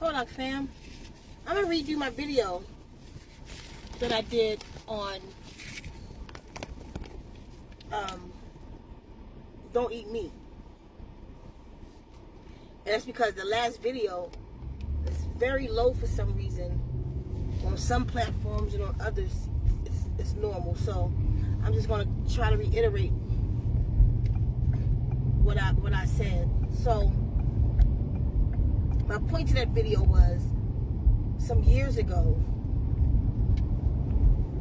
Hold on, fam. I'm gonna redo my video that I did on don't eat meat. And that's because the last video is very low for some reason. On some platforms and on others, it's normal. So I'm just gonna try to reiterate what I said. So my point to that video was, some years ago,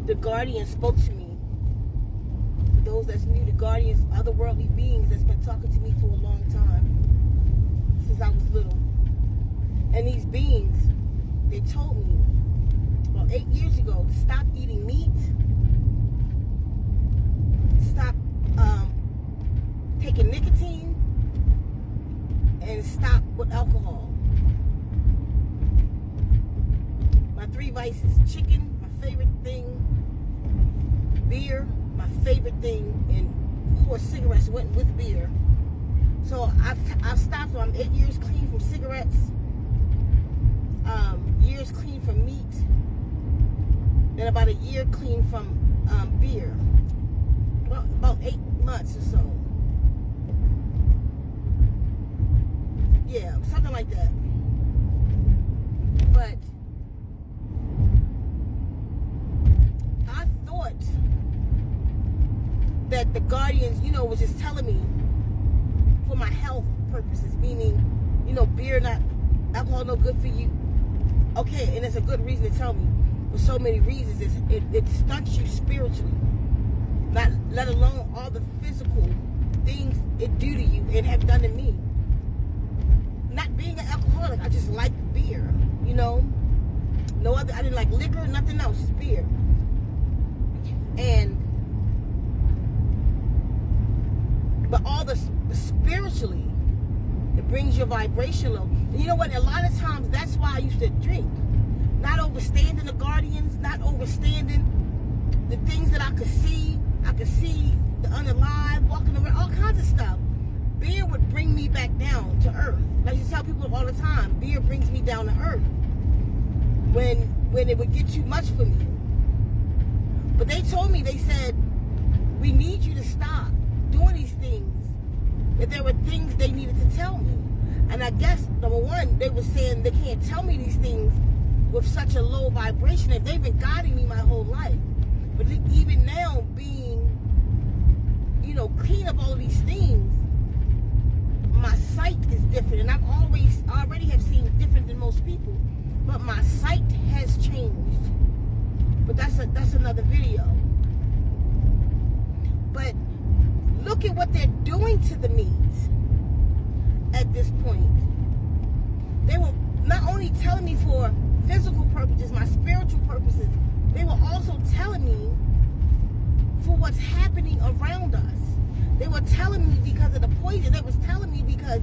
the Guardian spoke to me. For those that's new, the Guardians, otherworldly beings that's been talking to me for a long time, since I was little. And these beings, they told me about 8 years ago to stop eating meat, stop taking nicotine, and stop with alcohol. My 3 vices: chicken, my favorite thing; beer, my favorite thing; and of course cigarettes went with beer. So I've stopped. So I'm 8 years clean from cigarettes, years clean from meat, and about a year clean from beer. Well, about 8 months or so. Yeah, something like that. But I thought that the Guardians, was just telling me for my health purposes, meaning, beer, not alcohol, no good for you. Okay, and it's a good reason to tell me. For so many reasons, it stunts you spiritually. Not let alone all the physical things it do to you and have done to me. Not being an alcoholic, I just like beer, No other, I didn't like liquor, nothing else, just beer. But all the spiritually, it brings your vibration low. And you know what? A lot of times, that's why I used to drink. Not overstanding the Guardians, not overstanding the things that I could see. I could see the unalive, walking around, all kinds of stuff. Beer would bring me back down to earth. Like I tell people all the time, beer brings me down to earth when it would get too much for me. But they told me, they said, we need you to stop doing these things. That there were things they needed to tell me. And I guess, number one, they were saying they can't tell me these things with such a low vibration. And they've been guiding me my whole life. But even now, being, clean of all of these things, my sight is different. And I already have seen different than most people. But my sight has changed. But that's another video. But look at what they're doing to the meat at this point. They were not only telling me for physical purposes, my spiritual purposes, they were also telling me for what's happening around us. They were telling me because of the poison. They was telling me because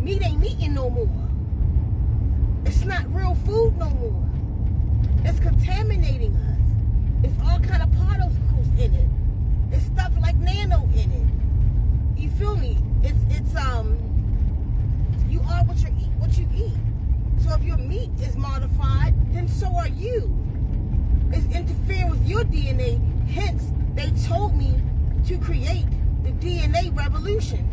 meat ain't eating no more. It's not real food no more. It's contaminating us. It's all kind of particles in it. It's stuff like nano in it. You feel me? It's you are what you eat. So if your meat is modified, then so are you. It's interfering with your DNA. Hence, they told me to create the DNA revolution.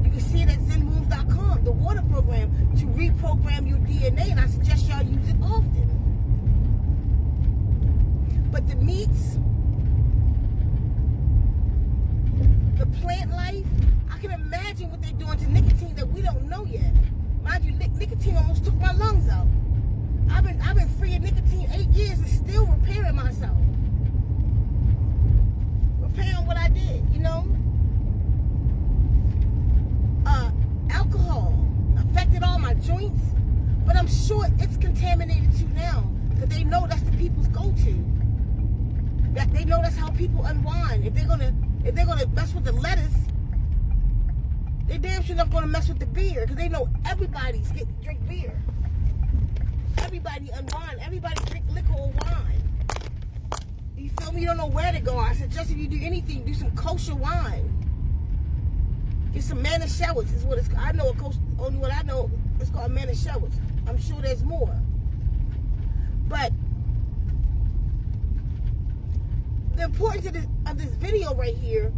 You can see it at ZenWombs.com, the water program, to reprogram your DNA, and I suggest y'all use it often. But the meats, the plant life, I can imagine what they're doing to nicotine that we don't know yet. Mind you, nicotine almost took my lungs out. I've been free of nicotine 8 years and still repairing myself. Repairing what I did, Alcohol affected all my joints, but I'm sure it's contaminated too now, because they know that's the people's go-to. That they know that's how people unwind. If they're gonna mess with the lettuce, they damn sure not gonna mess with the beer, because they know everybody's drink beer. Everybody unwind. Everybody drink liquor or wine. You feel me? You don't know where to go. I suggest if you do anything, do some kosher wine. Get some manischewitz is what it's. I know a kosher. Only what I know It's called Manischewitz. I'm sure there's more. But the importance of this video right here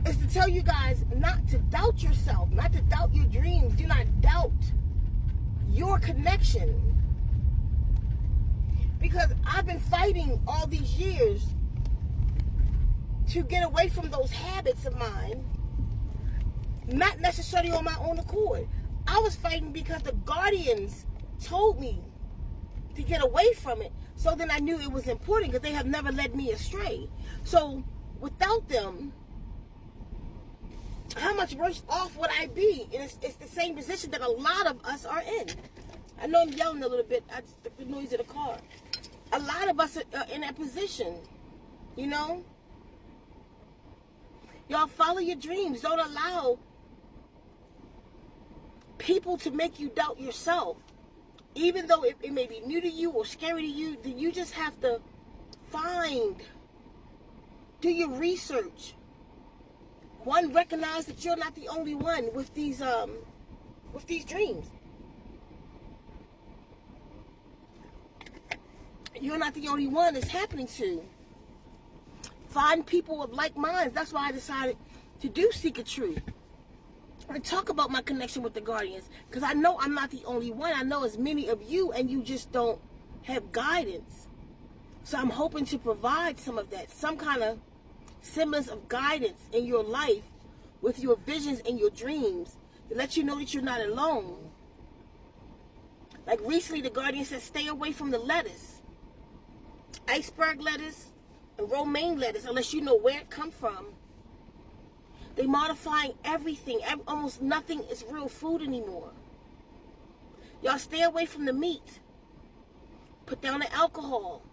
is to tell you guys not to doubt yourself, not to doubt your dreams. Do not doubt your connection. Because I've been fighting all these years to get away from those habits of mine, not necessarily on my own accord. I was fighting because the guardians told me to get away from it. So then I knew it was important because they have never led me astray. So without them, how much worse off would I be? And it's the same position that a lot of us are in. I know I'm yelling a little bit. I just the noise of the car. A lot of us are in that position, you know? Y'all follow your dreams. Don't allow people to make you doubt yourself. Even though it may be new to you or scary to you, then you just have to do your research. One, recognize that you're not the only one with these dreams. You're not the only one it's happening to. Find people of like minds. That's why I decided to do Seek a Truth. And talk about my connection with the guardians. Because I know I'm not the only one. I know as many of you, and you just don't have guidance. So I'm hoping to provide some of that. Some kind of semblance of guidance in your life with your visions and your dreams to let you know that you're not alone. Like recently, the guardian said, stay away from the lettuce. Iceberg lettuce and romaine lettuce, unless you know where it come from. They modifying everything. Almost nothing is real food anymore. Y'all stay away from the meat. Put down the alcohol.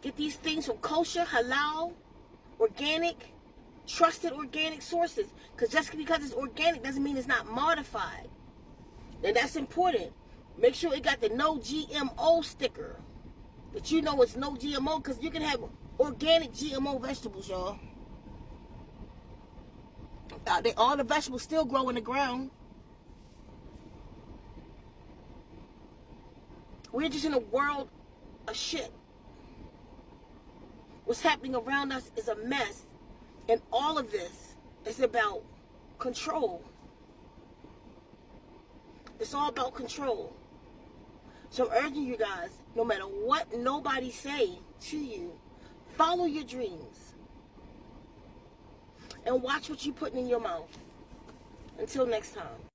Get these things from kosher, halal, organic, trusted organic sources. Because just because it's organic doesn't mean it's not modified. And that's important. Make sure it got the no GMO sticker. That you know it's no GMO, because you can have organic GMO vegetables, y'all. All the vegetables still grow in the ground. We're just in a world of shit. What's happening around us is a mess. And all of this is about control. It's all about control. So I'm urging you guys, no matter what nobody say to you, follow your dreams. And watch what you're putting in your mouth. Until next time.